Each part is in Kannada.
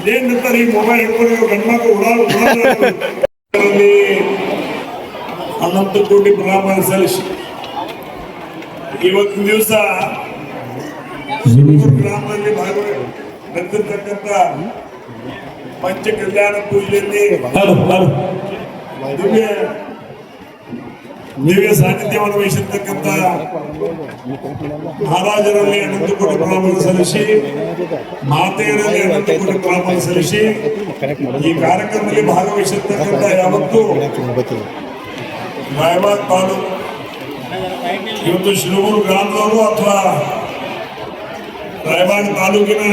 ಇದೇನಿರ್ತಾರೆ ಈ ಮೊಬೈಲ್ ಹಿಡ್ಕೊಂಡು ಗಂಡ್ಮಕ್ಳು ಅನಂತ ಕೋಟಿ ಪ್ರಣಾಮ ಸಲ್ಲಿಸಿ ಇವತ್ತಿನ ದಿವಸ ಗ್ರಾಮದಲ್ಲಿ ಭಾಗವಹಿಸಿರ್ತಕ್ಕಂಥ ಪಂಚ ಕಲ್ಯಾಣ ಪೂಜೆಯಲ್ಲಿ ದಿವ್ಯ ಸಾನ್ನಿಧ್ಯವನ್ನು ವಹಿಸಿರ್ತಕ್ಕಂಥ ಮಹಾರಾಜರಲ್ಲಿ ಅನಂತ ಕೋಟಿ ಪ್ರಣಾಮ ಸಲ್ಲಿಸಿ ಮಾತೆಯರಲ್ಲಿ ಅನಂತ ಕೋಟಿ ಪ್ರಣಾಮ ಸಲ್ಲಿಸಿ ಈ ಕಾರ್ಯಕ್ರಮದಲ್ಲಿ ಭಾಗವಹಿಸಿರ್ತಕ್ಕಂಥ ಯಾವತ್ತು ರಾಯಬಾಗ್ ತಾಲೂಕು ಇವತ್ತು ಶಿರೂರು ಗ್ರಾಮದವರು ಅಥವಾ ರಾಯಬಾಗ್ ತಾಲೂಕಿನ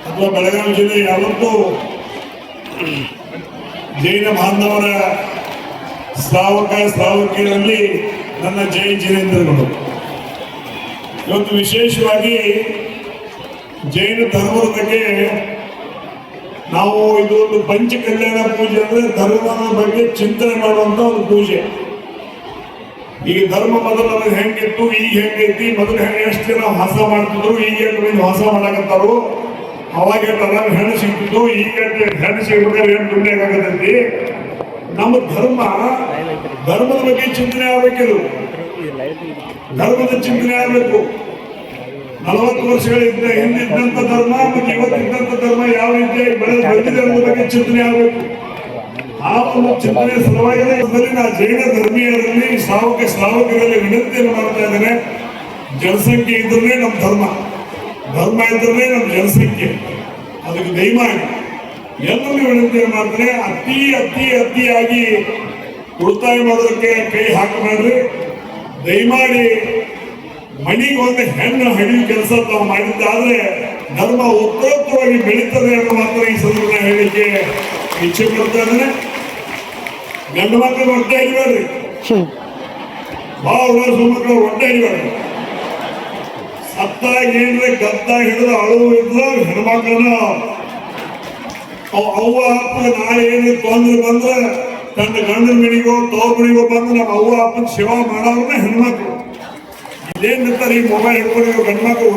ಅಥವಾ ಬೆಳಗಾವಿ ಜಿಲ್ಲೆ ಯಾವತ್ತೂ ಜೈನ ಬಾಂಧವರ ಶ್ರಾವಕಿಯರಲ್ಲಿ ನನ್ನ ಜೈ ಜಿನೇಂದ್ರಗಳು. ಇವತ್ತು ವಿಶೇಷವಾಗಿ ಜೈನ ಧರ್ಮದ ಬಗ್ಗೆ ನಾವು ಇದು ಒಂದು ಪಂಚ ಕಲ್ಯಾಣ ಪೂಜೆ ಅಂದ್ರೆ ಧರ್ಮದ ಬಗ್ಗೆ ಚಿಂತನೆ ಮಾಡುವಂತ ಒಂದು ಪೂಜೆ. ಈಗ ಧರ್ಮ ಮೊದಲು ನಮಗೆ ಹೆಂಗಿತ್ತು, ಈಗ ಹೆಂಗೈತಿ, ಮೊದಲು ಎಷ್ಟು ಜನ ವಾಸ ಮಾಡ್ತಿದ್ರು, ಈಗ ವಾಸ ಮಾಡಕತ್ತಾರು, ಅವಾಗ ಹೆಣ್ಣು ಸಿಗ್ತಿತ್ತು, ಈಗ ಹೆಣ್ಣು ಸಿಗ್ಬೇಕಾದ್ರೆ ಏನು ದುಡ್ಡು ಆಗತೈತಿ. ನಮ್ಮ ಧರ್ಮದ ಬಗ್ಗೆ ಚಿಂತನೆ ಆಗ್ಬೇಕಿದು, ಧರ್ಮದ ಚಿಂತನೆ ಆಗ್ಬೇಕು. 40 ವರ್ಷಗಳಿಂದ ಹಿಂದಿದ್ದಂಥ ಧರ್ಮ ಮತ್ತು ಇವತ್ತಿದ್ದಂಥ ಧರ್ಮ ಯಾವ ರೀತಿಯಾಗಿ ಬೆಳೆದಿದೆ ಅನ್ನೋ ಬಗ್ಗೆ ಚಿಂತನೆ ಆಗಬೇಕು. ಆ ಒಂದು ಚಿಂತನೆ ಸಲುವಾಗಿ ನಾ ಜೈನ ಧರ್ಮೀಯರಲ್ಲಿ ಶ್ರಾವಕರಲ್ಲಿ ವಿನಂತಿಯನ್ನು ಮಾಡ್ತಾ ಇದ್ದೇನೆ. ಜನಸಂಖ್ಯೆ ಇದ್ರೇ ನಮ್ಮ ಧರ್ಮ ಇದ್ರೇ ನಮ್ಮ ಜನಸಂಖ್ಯೆ. ಅದಕ್ಕೆ ದಯಮಾಡಿ ಎಲ್ಲರಿಗೂ ವಿನಂತಿಯನ್ನು ಮಾಡ್ತಾರೆ, ಅತಿಯಾಗಿ ಉಳಿತಾಯ ಮಾಡೋದಕ್ಕೆ ಕೈ ಹಾಕಬೇಡ್ರಿ. ದಯಮಾಡಿ ಮನೆಗೆ ಒಂದು ಹೆಣ್ಣು ಹಡಿಯುವ ಕೆಲಸ ತಾವು ಮಾಡಿದ್ದಾದ್ರೆ ಧರ್ಮ ಉತ್ತರೋತ್ತರವಾಗಿ ಬೆಳೀತದೆ ಅನ್ನೋ ಮಾತ್ರ ಈ ಸಂದರ್ಭ ಹೇಳಿಕೆ ಇಚ್ಛೆ ಪಡ್ತಾ ಇದ್ದೇನೆ. ಗಂಡು ಮಕ್ಕಳು ಹೊಟ್ಟೆ ಹಿಡಿಬೇಡ್ರಿ, ಭಾಳ ಸುಮಕ್ಕಳು ಹೊಟ್ಟೆ ಹಿಡಿಬೇಡ್ರಿ. ಸತ್ತಾಗ ಏನ್ರಿ ಗದ್ದ ಹಿಡಿದು ಅಳುವು ಇದ್ದ ಹೆಣ್ಮಕ್ಳನ್ನ ಅವ್ವ ಅಪ್ಪಗೆ ನಾಳೆ ಏನು ತೊಂದ್ರೆ ಬಂದ್ರೆ ತನ್ನ ಗಂಡನ ಮನೆಗೋ ತವ್ರ ಮನೆಗೋ ಬಂದು ನಮ್ಮ ಅವ್ವ ಅಪ್ಪನ ಸೇವಾ ಮಾಡೋರನ್ನ ಹೆಣ್ಮಕ್ಳು. ಇದೇನಿರ್ತಾರೆ ಈ ಮೊಬೈಲ್ ಹಿಡ್ಕೊಂಡು ಗಂಡ್ಮಕ್ಳು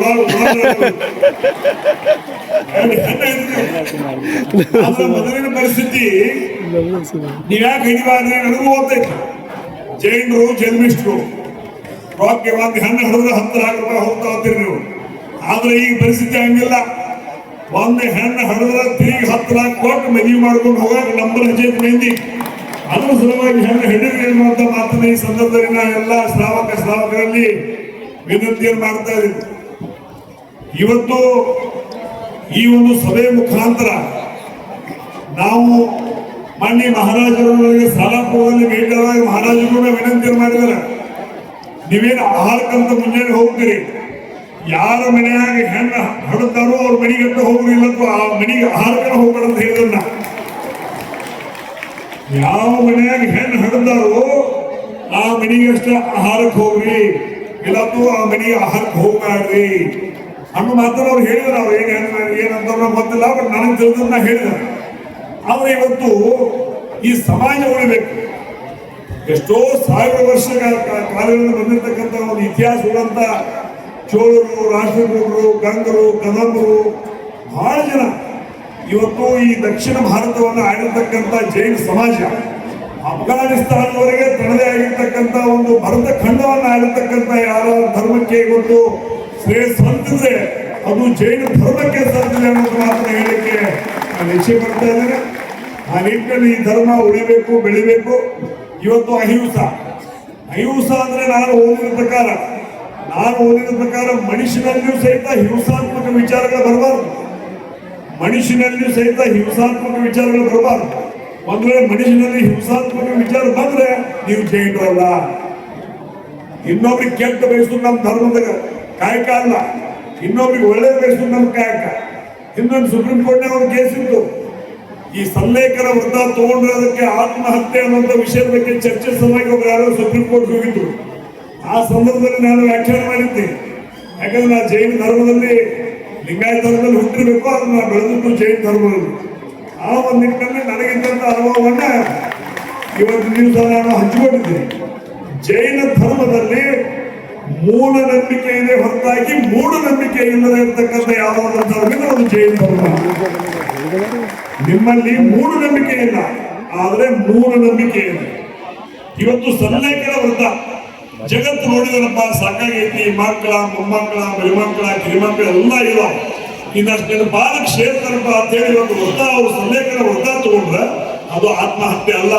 ಮೊದಲಿನ ಪರಿಸ್ಥಿತಿ ನೀವ್ಯಾಕೆ ಹಿಡಿಬಾರ್ದು ನನಗೂ ಓದ್ತೈತಿ. ಜೈನರು ಜನ್ಮಿಷ್ಟ್ರು ರೊಕ್ಕ ಒಂದು ಹೆಣ್ಣು ಹಿಡಿದ್ರೆ 10 ಲಕ್ಷ ರೂಪಾಯಿ ಹೋಗ್ತಾ ಹೋಗ್ತೀರಿ ನೀವು. ಆದ್ರೆ ಈಗ ಪರಿಸ್ಥಿತಿ ಹಂಗಿಲ್ಲ. ಒಂದು ಹೆಣ್ಣು ಹಿಡಿದ್ರೆ ತಿರುಗಿ 10 ಲಕ್ಷ ಕೊಟ್ಟು ಮದುವೆ ಮಾಡ್ಕೊಂಡು ಹೋಗಾಕ ನಂಬರ್ ಹಚ್ಚೈತಿ ಮಂದಿ. ಅದ್ರ ಸಲುವಾಗಿ ಹೆಣ್ಣು ಹಿಡಿದ್ರಿ ಅನ್ನುವಂಥ ಮಾತನ್ನ ಈ ಸಂದರ್ಭದಲ್ಲಿ ನಾ ಎಲ್ಲ ಶ್ರಾವಕರಲ್ಲಿ ವಿನಂತಿಯನ್ನು ಮಾಡ್ತಾ ಇದ್ದೀವಿ. ಇವತ್ತು ಈ ಒಂದು ಸಭೆ ಮುಖಾಂತರ ನಾವು ಮಾನ್ಯ ಮಹಾರಾಜರಿಗೆ ಸಾಲಾಪುರದಲ್ಲಿ ಭೇಟಿಯಾದಾಗ ಮಹಾರಾಜರು ವಿನಂತಿಯನ್ನು ಮಾಡಿದ್ದಾರೆ. ನೀವೇನು ಆಹಾರಕ್ಕಂತ ಮುಂಜಾನೆ ಹೋಗ್ತೀರಿ, ಯಾರ ಮನೆಯಾಗ ಹೆಣ್ಣು ಹಡುತ್ತಾರೋ ಅವ್ರ ಮನೆಗಂತ ಹೋಗ್ರಿ, ಇಲ್ಲಕ್ಕೂ ಆ ಮನೆಗೆ ಆಹಾರಕ್ಕೆ ಹೋಗ್ಬೇಡ ಅಂತ ಹೇಳಿದ್ರನ್ನ. ಯಾವ ಮನೆಯಾಗ ಹೆಣ್ಣು ಹಡುತ್ತಾರೋ ಆ ಮನೆಗಷ್ಟೇ ಆಹಾರಕ್ಕೆ ಹೋಗ್ರಿ, ಇಲ್ಲಕ್ಕೂ ಆ ಮನೆಗೆ ಆಹಾರಕ್ಕೆ ಹೋಗ್ಬೇಡ್ರಿ ಅನ್ನೋ ಮಾತನ್ನು ಅವ್ರು ಹೇಳಿದ್ರು. ಅವ್ರು ಏನಂತ ಗೊತ್ತಿಲ್ಲ, ಬಟ್ ನನಗೆ ತಿಳಿದನ್ನ ಹೇಳಿದ್ದಾರೆ. ಆದ್ರೆ ಇವತ್ತು ಈ ಸಮಾಜ ಉಳಿಬೇಕು. ಎಷ್ಟೋ 1000 ವರ್ಷಗಳ ಕಾಲದಿಂದ ಬಂದಿರತಕ್ಕಂಥ ಒಂದು ಇತಿಹಾಸ ಉಳ್ಳಂತ ಚೋಳರು, ರಾಷ್ಟ್ರಕೂಟರು, ಗಂಗರು, ಕದಂಬರು ಬಹಳ ಜನ ಇವತ್ತು ಈ ದಕ್ಷಿಣ ಭಾರತವನ್ನು ಆಳಿರ್ತಕ್ಕಂಥ ಜೈನ ಸಮಾಜ ಅಫ್ಘಾನಿಸ್ತಾನದವರೆಗೆ ತನ್ನದೇ ಆಗಿರ್ತಕ್ಕಂಥ ಒಂದು ಭರತ ಖಂಡವನ್ನು ಆಳಿರ್ತಕ್ಕಂಥ ಯಾರ ಧರ್ಮಕ್ಕೆ ಇವತ್ತು ಶ್ರೇಯಸ್ ಹೊಂದಿದ್ರೆ ಅದು ಜೈನ ಧರ್ಮಕ್ಕೆ ಸಾಧ್ಯ ಅನ್ನೋದು ಮಾತ್ರ ಹೇಳಲಿಕ್ಕೆ ನಾನು ಇಚ್ಛೆ ಪಡ್ತಾ ಇದ್ದೇನೆ. ಆ ನಿಟ್ಟಿನಲ್ಲಿ ಈ ಧರ್ಮ ಉಳಿಬೇಕು, ಬೆಳಿಬೇಕು. ಇವತ್ತು ಅಹಿಂಸಾ ಅಂದ್ರೆ ನಾನು ಓದಿದ ಪ್ರಕಾರ ಮನುಷ್ಯನಲ್ಲಿಯೂ ಸಹಿತ ಹಿಂಸಾತ್ಮಕ ವಿಚಾರಗಳು ಬರಬಾರ್ದು. ಒಂದು ವೇಳೆ ಮನುಷ್ಯನಲ್ಲಿ ಹಿಂಸಾತ್ಮಕ ವಿಚಾರ ಬಂದ್ರೆ ನೀವು ಜೈನರಲ್ಲ. ಇನ್ನೊಬ್ರಿಗೆ ಕೆಟ್ಟ ಬಯಸೋದು ನಮ್ಮ ಧರ್ಮದ ಕಾಯಕ ಅಲ್ಲ, ಇನ್ನೊಬ್ರಿಗೆ ಒಳ್ಳೆ ಬಯಸೋದು ನಮ್ಮ ಕಾಯಕ. ಇನ್ನೊಂದು ಸುಪ್ರೀಂ ಕೋರ್ಟ್ನಾಗ ಒಂದು ಕೇಸ್ ಇತ್ತು, ಈ ಸಲ್ಲೇಖನ ವೃತ್ತ ತಗೊಂಡಿರೋದಕ್ಕೆ ಆತ್ಮಹತ್ಯೆ ಅನ್ನುವಂಥ ವಿಷಯದ ಬಗ್ಗೆ ಚರ್ಚೆ ಸಲುವಾಗಿ ಒಬ್ಬರು ಯಾರೋ ಸುಪ್ರೀಂ ಕೋರ್ಟ್ ಹೋಗಿದ್ರು. ಆ ಸಂದರ್ಭದಲ್ಲಿ ನಾನು ವ್ಯಾಖ್ಯಾನ ಮಾಡಿದ್ದೆ. ಯಾಕಂದ್ರೆ ನಾ ಜೈನ ಧರ್ಮದಲ್ಲಿ ಲಿಂಗಾಯತ ಧರ್ಮದಲ್ಲಿ ಹುಟ್ಟಿರ್ಬೇಕು, ಅದನ್ನ ನಾ ಬೆಳೆದಿದ್ದು ಜೈನ ಧರ್ಮದಲ್ಲಿ. ಆ ಒಂದು ನಿಟ್ಟಿನಲ್ಲಿ ನನಗಿದ್ದಂಥ ಅನುಭವವನ್ನ ಇವತ್ತು ದಿವಸ ನಾನು ಹಂಚಿಕೊಂಡಿದ್ದೀನಿ. ಜೈನ ಧರ್ಮದಲ್ಲಿ ಮೂಢನಂಬಿಕೆ ಇದೆ ಹೊರತಾಗಿ ಮೂಢನಂಬಿಕೆ ಇಲ್ಲದೆ ಇರತಕ್ಕಂಥ ಯಾವುದಾದ್ರೂ ಧರ್ಮ ಅದು ಜೈನ ಧರ್ಮ. ನಿಮ್ಮಲ್ಲಿ ಮೂಢನಂಬಿಕೆ ಇಲ್ಲ, ಆದ್ರೆ ಮೂಢನಂಬಿಕೆ ಇದೆ. ಇವತ್ತು ಸಲ್ಲೇಖನ ವ್ರತ ಜಗತ್ತು ನೋಡಿದ್ರಪ್ಪ ಸಾಕಾಗೈತಿ, ಮಕ್ಕಳ ಮೊಮ್ಮಕ್ಕಳ ಮರಿಮಕ್ಕಳ ಕಿರಿಮಕ್ಕಳ ಎಲ್ಲ ಇಲ್ಲ, ಇನ್ನಷ್ಟು ಬಾಲಕ್ ಸೇರ್ತಾರಪ್ಪ ಅಂತ ಹೇಳಿ ಒಂದು ವ್ರತ ಅವ್ರು ಸಲ್ಲೇಖನ ವ್ರತ ತಗೊಂಡ್ರೆ ಅದು ಆತ್ಮಹತ್ಯೆ ಅಲ್ಲ.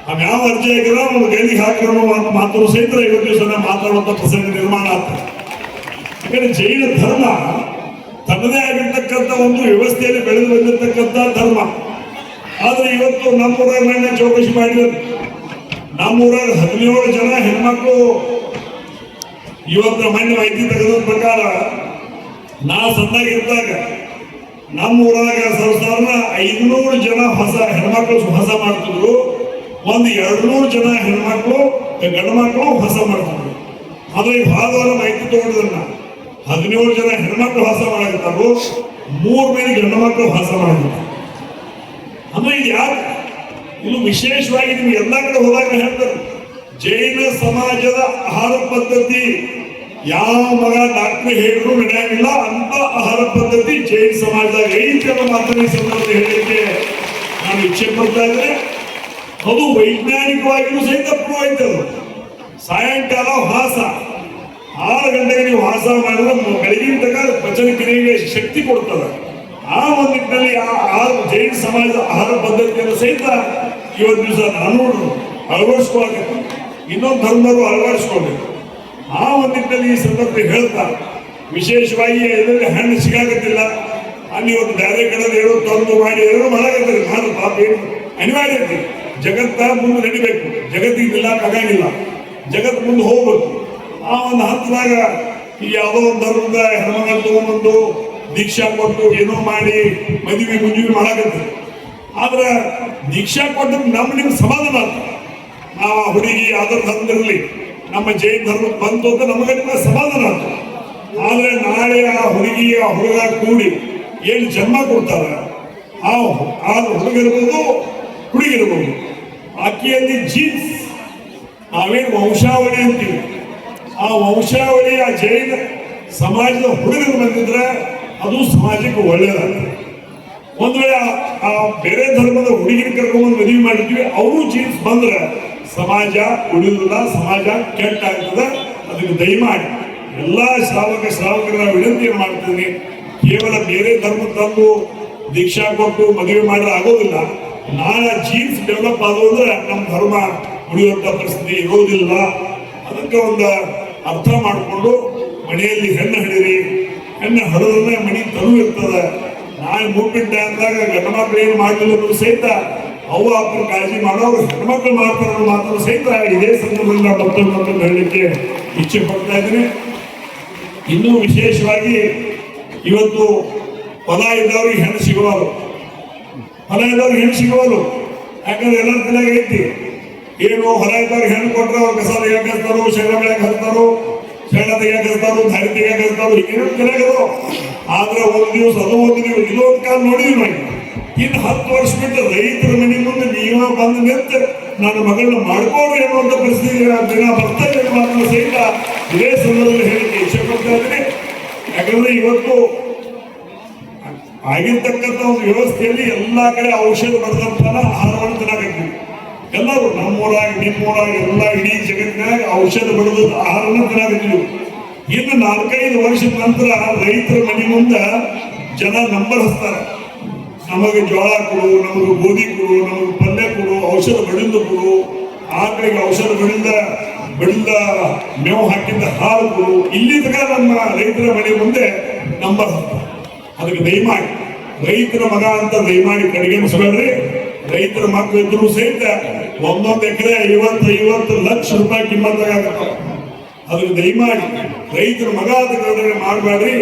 ನಾವ್ ಯಾವ ಅರ್ಜಿ ಹಾಕಿದ್ರೆ ಒಂದು ಗೈಲಿಗೆ ಹಾಕಿರೋ ಮಾತು ಸಹಿತ 50 ದಿವಸ ಮಾತಾಡುವಂತ ಪ್ರಸಂಗ ನಿರ್ಮಾಣ ಆಗ್ತದೆ. ಯಾಕಂದ್ರೆ ಜೈನ ಧರ್ಮ ತನ್ನದೇ ಆಗಿರ್ತಕ್ಕಂಥ ಒಂದು ವ್ಯವಸ್ಥೆಯಲ್ಲಿ ಬೆಳೆದು ಬಂದಿರತಕ್ಕಂಥ ಧರ್ಮ. ಆದ್ರೆ ಇವತ್ತು ನಮ್ಮೂರಾಗ ಮಣ್ಣೆ ಚೌಕಶಿ ಮಾಡಿದ್ರು, ನಮ್ಮೂರಾಗ 17 ಜನ ಹೆಣ್ಮಕ್ಳು ಇವತ್ತು ಮಣ್ಣು ವೈದ್ಯ ತೆಗೆದ ಪ್ರಕಾರ ನಾ ಸಣ್ಣಾಗಿದ್ದಾಗ ನಮ್ಮೂರಾಗ ಸಾಧಾರಣ 500 ಜನ ಹೊಸ ಹೆಣ್ಮಕ್ಳು ಹೊಸ ಮಾಡ್ತಿದ್ರು, ಒಂದು 200 ಜನ ಹೆಣ್ಮಕ್ಳು ಗಂಡು ಮಕ್ಕಳು ಹೊಸ ಮಾಡ್ತಿದ್ರು. ಆದ್ರೆ ಈ ಭಾಗವಾರ ಮಾಹಿತಿ ತಗೊಂಡಿದ್ರನ್ನ 17 ಜನ ಹೆಣ್ಮಕ್ಳು ಹೊಸ ಮಾಡಿರ್ತಾರು, 3 ಮಂದಿ ಗಂಡು ಮಕ್ಕಳು ಹೊಸ ಮಾಡಿರ್ತಾರೆ. ಅಂದ್ರೆ ಇದು ಯಾಕೆ ಇದು ವಿಶೇಷವಾಗಿ ನೀವು ಎಲ್ಲಾ ಕಡೆ ಹೋದಾಗ ಹೇಳ್ತಾರೆ, ಜೈನ ಸಮಾಜದ ಆಹಾರ ಪದ್ಧತಿ ಯಾವ ಮಗ ಡಾಕ್ಟರ್ ಹೇಳಿದ್ರು ನಡೆಯಂಗಿಲ್ಲ ಅಂತ ಆಹಾರ ಪದ್ಧತಿ ಜೈನ ಸಮಾಜದಾಗ ಐತಿ ಅನ್ನೋ ಮಾತನ್ನ ಈ ಸಂದರ್ಭ ಹೇಳಲಿಕ್ಕೆ ನಾನು ಇಚ್ಛೆ ಪಡ್ತಾ ಇದ್ರೆ. ಅದು ವೈಜ್ಞಾನಿಕವಾಗಿಯೂ ಸಹಿತ ಪ್ರೂವ್ ಆಯ್ತದು. ಸಾಯಂಕಾಲ ವಾಸ 6 ಗಂಟೆಗೆ ನೀವು ವಾಸ ಮಾಡಿದ್ರೆ ಬೆಳಗಿನ ತನಕ ಪಚನ ಕ್ರಿಯೆಗೆ ಶಕ್ತಿ ಕೊಡ್ತದೆ. ಆ ಒಂದು ನಿಟ್ಟಿನಲ್ಲಿ ಆ ಜೈನ ಸಮಾಜದ ಆಹಾರ ಪದ್ಧತಿಯನ್ನು ಸಹಿತ ಇವತ್ತು ದಿವಸ ನಾನು ಅಳವಡಿಸ್ಕೊಳ್ಬೇಕು, ಇನ್ನೊಂದು ಧರ್ಮರು ಅಳವಡಿಸ್ಕೊಳ್ಬೇಕು. ಆ ಒಂದು ನಿಟ್ಟಿನಲ್ಲಿ ಈ ಸಂದರ್ಭ ಹೇಳ್ತಾ ವಿಶೇಷವಾಗಿ ಎಲ್ಲೆಲ್ಲಿ ಹಣ್ಣು ಸಿಗಾಕತ್ತಿಲ್ಲ, ಅಲ್ಲಿ ಒಂದು ಬೇರೆ ಕಡೆ ಏನೋ ತಂದು ಮಾಡಿ ಏನೋ ಮಾಡಾಕತ್ತಾರೆ. ನಾನು ಪಾಪ ಏನು ಅನಿವಾರ್ಯ ಐತಿ, ಜಗತ್ತ ಮುಂದೆ ನಡಿಬೇಕು, ಜಗತ್ತಿಗೆ ನಿಲ್ಲಕ್ಕಾಗಂಗಿಲ್ಲ, ಜಗತ್ತು ಮುಂದೆ ಹೋಗ್ಬೇಕು. ಆ ಒಂದು ಹಂತದಾಗ ಈ ಯಾವುದೋ ಒಂದು ಧರ್ಮದ ಹೆಣ್ಮಗ ತಗೊಂಡ್ಬಂದು ದೀಕ್ಷಾ ಕೊಟ್ಟು ಏನೋ ಮಾಡಿ ಮದುವೆ ಮುಂಜುವೆ ಮಾಡಾಕತ್ತಾರೆ. ಆದ್ರೆ ದೀಕ್ಷಾ ಕೊಟ್ಟು ನಿಮ್ಗೆ ಸಮಾಧಾನ ಆಗ್ತದೆ. ನಾವು ಆ ಹುಡುಗಿ ಯಾವ್ದಾರು ಧರ್ಮದಲ್ಲಿ ನಮ್ಮ ಜೈನ ಧರ್ಮಕ್ಕೆ ಬಂತು ಅಂತ ನಮಗೆ ಸಮಾಧಾನ ಆಗ್ತದೆ. ಆದ್ರೆ ನಾಳೆ ಆ ಹುಡುಗಿ ಆ ಹುಡುಗ ಕೂಡಿ ಏನು ಜನ್ಮ ಕೊಡ್ತಾರೆ, ಆ ಹುಡುಗಿರ್ಬೋದು ಹುಡುಗಿರ್ಬೋದು, ಆಕೆಯಲ್ಲಿ ಜೀನ್ಸ್ ನಾವೇನು ವಂಶಾವಳಿ ಅಂತೀವಿ, ಆ ವಂಶಾವಳಿ ಆ ಜೈನ ಸಮಾಜದ ಹುಡುಗರು ಬಂದಿದ್ರೆ ಅದು ಸಮಾಜಕ್ಕೆ ಒಳ್ಳೆಯದಾಗ್ತದೆ. ಒಂದ್ ವೇಳೆ ಆ ಬೇರೆ ಧರ್ಮದ ಹುಡುಗಿನ ಕರ್ಕೊಂಡ್ಬಂದು ಮದುವೆ ಮಾಡಿದ್ವಿ, ಅವರು ಜೀನ್ಸ್ ಬಂದ್ರೆ ಸಮಾಜ ಉಳಿಯುವುದಿಲ್ಲ, ಸಮಾಜ ಕೆಟ್ಟ ಆಗ್ತದೆ. ಅದಕ್ಕೆ ದಯಮಾಡಿ ಎಲ್ಲಾ ಶ್ರಾವಕರ ವಿನಂತಿಯನ್ನು ಮಾಡ್ತೀನಿ, ಕೇವಲ ಬೇರೆ ಧರ್ಮ ತಂದು ದೀಕ್ಷಾ ಕೊಟ್ಟು ಮದುವೆ ಮಾಡಿದ್ರೆ ಆಗೋದಿಲ್ಲ. ನಾಳೆ ಜೀನ್ಸ್ ಡೆವಲಪ್ ಆಗೋದು ಅಂದ್ರೆ ನಮ್ಮ ಧರ್ಮ ಉಳಿಯುವಂತ ಪರಿಸ್ಥಿತಿ ಇರೋದಿಲ್ಲ. ಅದಕ್ಕೆ ಒಂದು ಅರ್ಥ ಮಾಡಿಕೊಂಡು ಮನೆಯಲ್ಲಿ ಹೆಣ್ಣು ಹಿಡಿರಿ, ಹೆಣ್ಣು ಹಡದ್ರೆ ಮನೆ ತನು ಇರ್ತದೆ. ನಾಳೆ ಮೂಪಿಟ್ಟ ಅಂದಾಗ ಗಂಡ ಮಕ್ಕಳು ಏನು ಮಾಡಲಿಲ್ಲ ಅನ್ನೋದು ಸಹಿತ ಅವು ಅಪ್ಪನ ಕಾಳಜಿ ಮಾಡೋರು ಹೆಣ್ಮಕ್ಳು ಮಾಡ್ತಾರೆ ಮಾತ್ರ ಸಹಿತ ಇದೇ ಸಂದರ್ಭದಲ್ಲಿ ನಾವು ಮತ್ತೊಂದು ಹೇಳಲಿಕ್ಕೆ ಇಚ್ಛೆ ಪಡ್ತಾ ಇದ್ದೀನಿ. ಇನ್ನೂ ವಿಶೇಷವಾಗಿ ಇವತ್ತು ಹೊಲ ಇದ್ದವ್ರಿಗೆ ಹೆಣ್ಣು ಸಿಗುವರು, ಹೊಲ ಇದ್ದವ್ರಿಗೆ ಹೆಣ್ಣು ಸಿಗುವರು. ಯಾಕಂದ್ರೆ ಎಲ್ಲರ ತಲೆಗೆ ಐತಿ, ಏನು ಹೊಲ ಇದ್ದವ್ರಿಗೆ ಹೆಣ್ಣು ಕೊಟ್ಟರೆ ಅವ್ರು ಕಸ ತೆಗಿಯಕ್ಕೆ ಹಚ್ತಾರೋ, ಶೇಣ ಬೆಳೆಯಕ್ಕೆ ಹಚ್ತಾರೋ, ಶೇಣ ತೆಗಿಯಕ್ಕೆ ಹಚ್ತಾರೋ, ದಾರಿ ತೆಗಿಯಕ್ಕೆ ಹಚ್ತಾರೋ, ಹೀಗೇನೋ ತಲೆಗದು. ಆದ್ರೆ ಒಂದು ದಿವಸ ಅದು ಒಂದು ದಿವಸ ಇದೊಂದು ಕಾಲ ನೋಡಿದ್ವಿ ನಾವು. ಇನ್ನು 10 ವರ್ಷ ಬಿಟ್ಟು ರೈತರ ಮನೆ ಮುಂದೆ ನೀವ ಬಂದು ನಿಂತು ನನ್ನ ಮಗಳನ್ನ ಮಾಡ್ಕೊಂಡು ಅನ್ನುವಂಥ ಪರಿಸ್ಥಿತಿ ದಿನ ಬರ್ತಾ ಇದೆ ಮಾತ್ರ ಸಹಿತ ಇದೇ ಸಂದರ್ಭದಲ್ಲಿ ಹೇಳಿಕೆ ಇಚ್ಛೆ ಪಡ್ತಾ ಇದ್ದೀನಿ. ಯಾಕಂದ್ರೆ ಇವತ್ತು ಆಗಿರ್ತಕ್ಕಂಥ ಒಂದು ವ್ಯವಸ್ಥೆಯಲ್ಲಿ ಎಲ್ಲಾ ಕಡೆ ಔಷಧ ಬರೆದಂತಾನ ಆಹಾರವನ್ನು ತಿನ್ನಬೇಕು. ಎಲ್ಲರೂ ನಮ್ಮೂರಾಗ ನಿಮ್ಮೂರಾಗ ಎಲ್ಲ ಇಡೀ ಜಗತ್ತಿನಾಗ ಔಷಧ ಬರೆದ ಆಹಾರವನ್ನು ತಿನ್ನಬೇಕು. ಇನ್ನು 4-5 ವರ್ಷದ ನಂತರ ರೈತರ ಮನೆ ಮುಂದೆ ಜನ ನಂಬರ್ ಹಚ್ತಾರೆ, ನಮಗೆ ಜೋಳ ಕೊಡು, ನಮಗೆ ಗೋಧಿ ಕೊಡು, ನಮಗೆ ಪಲ್ಯ ಕೊಡು, ಔಷಧ ಬಡಿಂದ ಕೊಡು, ಆಕಳಿಗೆ ಔಷಧ ಬಡಿದ ಮೇವು ಹಾಕಿದ್ದ ಹಾಲು ಕೊಡು. ಇಲ್ಲಿ ತನಕ ನಮ್ಮ ರೈತರ ಮನೆ ಮುಂದೆ ನಂಬರ್ ಹಚ್ತಾರೆ. ಅದಕ್ಕೆ ದಯಮಾಡಿ ರೈತರ ಮಗ ಅಂತ ದಯಮಾಡಿ ಕಡೆಗಣಿಸಬೇಡ್ರಿ. ರೈತರ ಮಕ್ಕಳು ಇದ್ರು ಸಹಿತ 1 ಎಕರೆ 50 ಲಕ್ಷ ರೂಪಾಯಿ ಕಿಮ್ಮತ್ತಾಗತ್ತೆ. ಅದಕ್ಕೆ ದಯಮಾಡಿ ರೈತರ ಮಗ ಅಂತ ಕಡೆಗಣನೆ ಮಾಡಬೇಡ್ರಿ.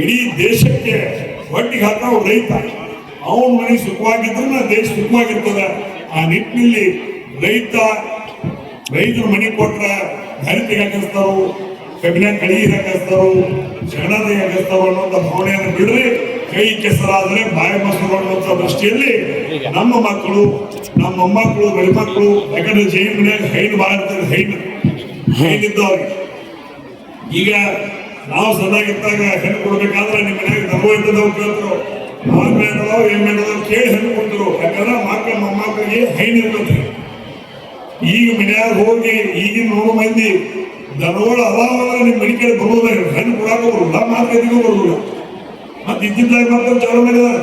ಇಡೀ ದೇಶಕ್ಕೆ ಒಟ್ಟಿಗೆ ಹಾಕೋ ರೈತ, ಅವನ ಮನೆ ಸುಖವಾಗಿದ್ರೆ ದೇಶ ಸುಖವಾಗಿರ್ತದೆ. ಆ ನಿಟ್ಟಿನಲ್ಲಿ ರೈತರು ಮನೆ ಕೊಟ್ರೆ ದಾರಿ ತೆಗಿಸ್ತಾರೋ, ಕಬ್ಬಿನ ಕಳಿ ಹಾಕಿಸ್ತಾರೋ, ಶರಣ ತೆಗಿಸ್ತಾರೋ ಅನ್ನೋಂಥ ಭಾವನೆಯನ್ನು ಬಿಡ್ರಿ. ಕೈ ಕೆಸರಾದ್ರೆ ಬಾಯಿ ಮೊಸರು ಅನ್ನುವಂಥ ದೃಷ್ಟಿಯಲ್ಲಿ ನಮ್ಮ ಮಕ್ಕಳು, ನಮ್ಮ ಮೊಮ್ಮಕ್ಕಳು, ಗಂಡ್ಮಕ್ಕಳು, ಯಾಕಂದ್ರೆ ಜೈನ್ ಮನೆಯಾಗ ಹೈನು ಬಾಳ ಇರ್ತಾರೆ, ಹೈನಿದ್ದವ್ರಿಗೆ. ಈಗ ನಾವು ಸದಾಗಿದ್ದಾಗ ಹೆಣ್ಣು ಕೊಡ್ಬೇಕಾದ್ರೆ ನಿಮ್ಮ ಮನೆಯಾಗ ಧರ್ಮ ಇರ್ತದವ್ರು ಕೇಳ್ತಾರೆ, ಬೇಡದೋ ಏನ್ ಬೇಡದೋ ಕೇಳಿ ಹೆಣ್ಣು ಕೊಡ್ತರು. ಯಾಕಂದ್ರೆ ಮಕ್ಕಳ ಮೊಮ್ಮಕ್ಕಳಿಗೆ ಹೈನ್ ಇರ್ತದೆ. ಈಗ ಮನ್ಯಾಗ ಹೋಗಿ ಈಗಿನ 100 ಮಂದಿ ದನಗಳು ಅದಾವ ನಿಮ್ ಮನೆ ಕಡೆ ಬರೋದ ಹೆಣ್ಣು ಕೊಡಾಕ ಬರುಲ್ಲ, ಮಾರ್ಕೆಟಿಗೂ ಬರುದಿಲ್ಲ. ಮತ್ತೆ ಇದ್ದಿದ್ದಾಗ ಮಾತ್ರ ಚಾಲು ಮಾಡಿದಾರ.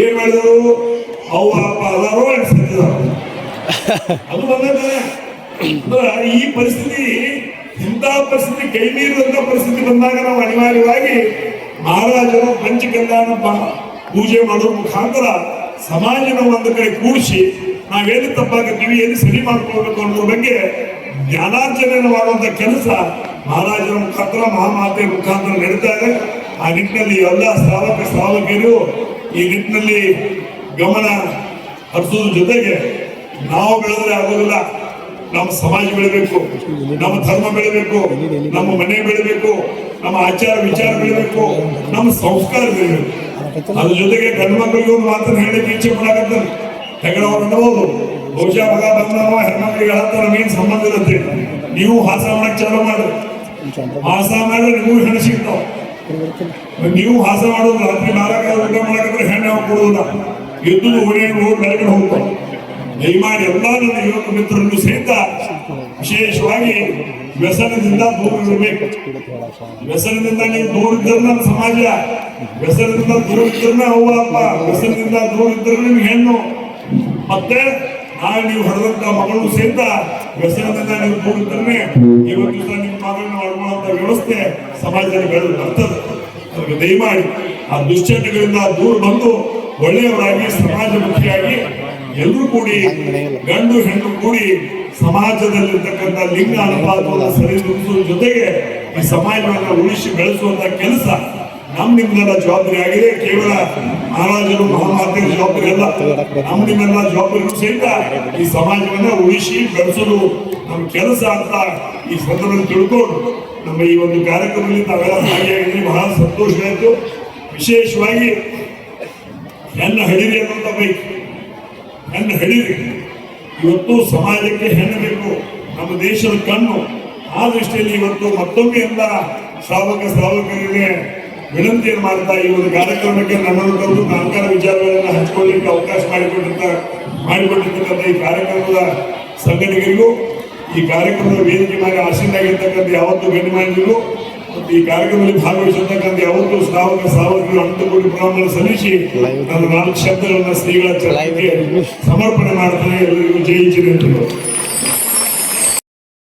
ಏನ್ ಮಾಡಿದರು? ಅವು ಅಪ್ಪ ಅದಾರೋ ಅನ್ಸಿದ್ದಾರ. ಅದು ಬಂದ ಈ ಪರಿಸ್ಥಿತಿ, ಇಂಥ ಪರಿಸ್ಥಿತಿ ಕೈ ಮೀರುವಂತ ಪರಿಸ್ಥಿತಿ ಬಂದಾಗ ನಾವು ಅನಿವಾರ್ಯವಾಗಿ ಮಹಾರಾಜರು ಪಂಚಕಲ್ಯಾಣ ಪೂಜೆ ಮಾಡೋ ಮುಖಾಂತರ ಸಮಾಜನ ಒಂದು ಕಡೆ ಕೂಡಿಸಿ ನಾವೇನು ತಪ್ಪಾಗತ್ತೀವಿ, ಏನು ಸರಿ ಮಾಡ್ಕೊಳ್ಬೇಕು ಅನ್ನೋದ್ರ ಬಗ್ಗೆ ಜ್ಞಾನಾರ್ಜನೆ ಮಾಡುವಂತ ಕೆಲಸ ಮಹಾರಾಜರ ಮುಖಾಂತರ ಮಹಾಮಾತೆಯ ಮುಖಾಂತರ ನಡೀತಾ ಇದೆ. ಆ ನಿಟ್ಟಿನಲ್ಲಿ ಎಲ್ಲ ಶ್ರಾವಕರು ಈ ನಿಟ್ಟಿನಲ್ಲಿ ಗಮನ ಹರಿಸೋದ್ರ ಜೊತೆಗೆ ನಾವು ಬೆಳೆದ್ರೆ ಆಗೋದಿಲ್ಲ, ನಮ್ಮ ಸಮಾಜ ಬೆಳಿಬೇಕು, ನಮ್ಮ ಧರ್ಮ ಬೆಳಿಬೇಕು, ನಮ್ಮ ಮನೆ ಬೆಳಿಬೇಕು, ನಮ್ಮ ಆಚಾರ ವಿಚಾರ ಬೆಳಿಬೇಕು, ನಮ್ಮ ಸಂಸ್ಕಾರ ಬೆಳಿಬೇಕು. ಅದ್ರ ಜೊತೆಗೆ ಗಂಡು ಮಕ್ಕಳಿಗೆ ಒಂದು ಮಾತನ್ನು ಹೇಳಲಿಕ್ಕೆ ಇಚ್ಛೆ ಪಡಾಕತ್ತಾರೆ. ಹೆಗಡೆ ಅವ್ರು ಅನ್ನಬಹುದು, ಬಹುಶಃ ಮಗ ಬಂದವ ಹೆಣ್ಮಕ್ಳಿಗೆ ಹೇಳ್ತಾರೆ ನಮಗೇನು ಸಂಬಂಧ ಇರುತ್ತೆ, ನೀವು ಹಾಸ ಮಾಡಕ್ ಚಾಲು ಮಾಡ್ರಿ, ಹಾಸ ಮಾಡ್ರೆ ನಿಮಗೂ ಹೆಣ್ಣು ಸಿಗ್ತಾವ. ನೀವು ಹಾಸ ಮಾಡೋದು ರಾತ್ರಿ 4 ಊಟ ಮಾಡಾಕಂದ್ರೆ ಹೆಣ್ಣು ನಾವು ಕೊಡುವುದಿಲ್ಲ, ಎದ್ದು ಓಡಿ ಬೆಳಗ್ಗೆ ಹೋಗ್ತಾವ. ದಯಮಾಡಿ ಎಲ್ಲ ನನ್ನ ಯುವಕ ಮಿತ್ರರನ್ನು ಸಹಿತ ವಿಶೇಷವಾಗಿ ವ್ಯಸನದಿಂದ ದೂರ ಇರಬೇಕು. ವ್ಯಸನದಿಂದ ನೀವು ದೂರ ಇದ್ದರೆ ನಮ್ಮ ಸಮಾಜ, ವ್ಯಸನದಿಂದ ದೂರ ಇದ್ರೆ ಅವ್ವ ಅಪ್ಪ, ವ್ಯಸನದಿಂದ ದೂರ ಇದ್ರೆ ನಿಮ್ಗೆ ಹೆಣ್ಣು, ಮತ್ತೆ ನೀವು ಹೊಡೆದಂತ ಮಗಳು ಸಹಿತ ವ್ಯಸನದಿಂದ ನೀವು ದೂರ ಇದ್ರೆ ಇವತ್ತು ದಿವಸ ನಿಮ್ಮ ಮಗಳನ್ನ ಮಾಡ್ಕೊಳ್ಳುವಂತ ವ್ಯವಸ್ಥೆ ಸಮಾಜದಲ್ಲಿ ಬೆಳೆದು ಬರ್ತದೆ. ಅದಕ್ಕೆ ದಯಮಾಡಿ ಆ ದುಶ್ಚಟಗಳಿಂದ ದೂರ ಬಂದು ಒಳ್ಳೆಯವರಾಗಿ ಸಮಾಜಮುಖಿಯಾಗಿ ಎಲ್ಲರೂ ಕೂಡಿ ಗಂಡು ಹೆಣ್ಣು ಕೂಡಿ ಸಮಾಜದಲ್ಲಿರ್ತಕ್ಕಂಥ ಲಿಂಗ ಅನುಪಾತವನ್ನು ಸರಿದೂಗಿಸುವ ಜೊತೆಗೆ ಈ ಸಮಾಜವನ್ನು ಉಳಿಸಿ ಬೆಳೆಸುವಂತ ಕೆಲಸ ನಿಮ್ಮೆಲ್ಲ ಜವಾಬ್ದಾರಿ ಆಗಿದೆ. ಕೇವಲ ಮಹಾರಾಜರು ಮಹಾಮಾತೆಯ ಜವಾಬ್ದಾರಿ ಅಲ್ಲ, ನಿಮ್ಮೆಲ್ಲ ಜವಾಬ್ದಾರಿಗಳು ಸಹಿತ ಈ ಸಮಾಜವನ್ನ ಉಳಿಸಿ ಬೆಳೆಸೋದು ನಮ್ಮ ಕೆಲಸ ಅಂತ ಈ ಸಂದರ್ಭದಲ್ಲಿ ತಿಳ್ಕೊಂಡು ನಮ್ಮ ಈ ಒಂದು ಕಾರ್ಯಕ್ರಮದಲ್ಲಿ ತಾವೆಲ್ಲ ಭಾಗಿಯಾಗಿದ್ರೆ ಬಹಳ ಸಂತೋಷ ಆಯಿತು. ವಿಶೇಷವಾಗಿ ಹೆಣ್ಣು ಹಡಿರಿ ಅನ್ನೋಂಥ ಬೈಕ್, ಹೆಣ್ಣು ಹಡಿರಿ. ಇವತ್ತು ಸಮಾಜಕ್ಕೆ ಹೆಣ್ಣು ಬೇಕು, ನಮ್ಮ ದೇಶದ ಕಣ್ಣು. ಆ ದೃಷ್ಟಿಯಲ್ಲಿ ಇವತ್ತು ಮತ್ತೊಮ್ಮೆ ಎಲ್ಲ ಶ್ರಾವಕರಿಗೆ ವಿನಂತಿಯನ್ನು ಮಾಡ್ತಾ ಈ ಒಂದು ಕಾರ್ಯಕ್ರಮಕ್ಕೆ ನನ್ನನ್ನು ಕರೆದು ನಾಲ್ಕಾರು ವಿಚಾರಗಳನ್ನು ಹಂಚಿಕೊಳ್ಳಿಕ್ಕೆ ಅವಕಾಶ ಮಾಡಿಕೊಟ್ಟಿರ್ತಕ್ಕಂಥ ಈ ಕಾರ್ಯಕ್ರಮದ ಸಂಘಟಕರಿಗೂ, ಈ ಕಾರ್ಯಕ್ರಮದ ವೇದಿಕೆ ಮೇಲೆ ಆಸೀನಾಗಿರ್ತಕ್ಕಂಥ ಯಾವತ್ತೂ ಗಣ್ಯಮಾನ್ಯರಿಗೂ ಮತ್ತು ಈ ಕಾರ್ಯಕ್ರಮದಲ್ಲಿ ಭಾಗವಹಿಸಿರ್ತಕ್ಕಂಥ ಯಾವತ್ತೂ ಶ್ರಾವಕರು ಅನಂತಕೋಟಿ ಪ್ರಣಾಮಗಳನ್ನು ಸಲ್ಲಿಸಿ ನನ್ನ 4 ಶಬ್ದಗಳನ್ನು ಶ್ರೀಗಳ ಚರಣಕ್ಕೆ ಸಮರ್ಪಣೆ ಮಾಡ್ತಾರೆ. ಎಲ್ಲರಿಗೂ ಜೈ ಜಿನೇಂದ್ರ.